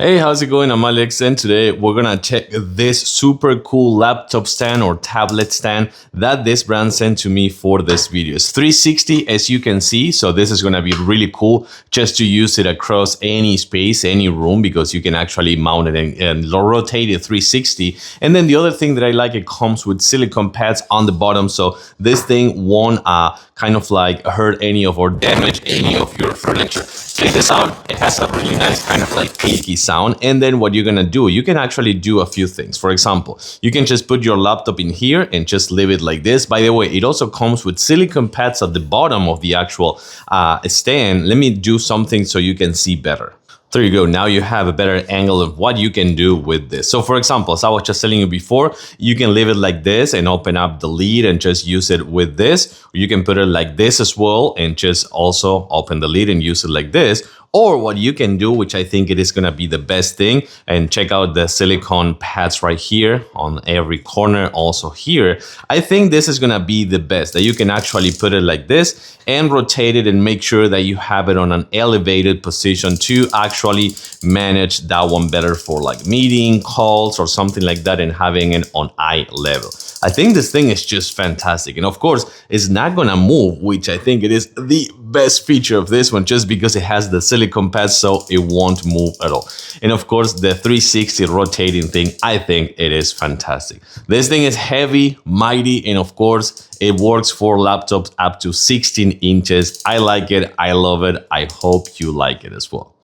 Hey, how's it going? I'm Alex, and today we're gonna check this super cool laptop stand or tablet stand that this brand sent to me for this video. It's 360, as you can see, so this is gonna be really cool just to use it across any space, any room, because you can actually mount it and rotate it 360. And then the other thing that I like, it comes with silicone pads on the bottom, so this thing won't kind of like hurt any of or damage any of your furniture. Check this out. It has a really nice kind of like clicky sound. And then what you're gonna do, you can actually do a few things. For example, you can just put your laptop in here and just leave it like this. By the way, it also comes with silicone pads at the bottom of the actual stand. Let me do something so you can see better. There you go. Now you have a better angle of what you can do with this. So for example, as I was just telling you before, you can leave it like this and open up the lid and just use it with this. Or you can put it like this as well and just also open the lid and use it like this. Or what you can do, which I think it is going to be the best thing, and check out the silicone pads right here on every corner, also here. I think this is going to be the best, that you can actually put it like this and rotate it and make sure that you have it on an elevated position to actually manage that one better for like meeting, calls, or something like that, and having it on eye level. I think this thing is just fantastic. And of course, it's not gonna move, which I think it is the best feature of this one, just because it has the silicone pads, so it won't move at all. And of course, the 360 rotating thing, I think it is fantastic. This thing is heavy, mighty, and of course, it works for laptops up to 16 inches. I like it, I love it, I hope you like it as well.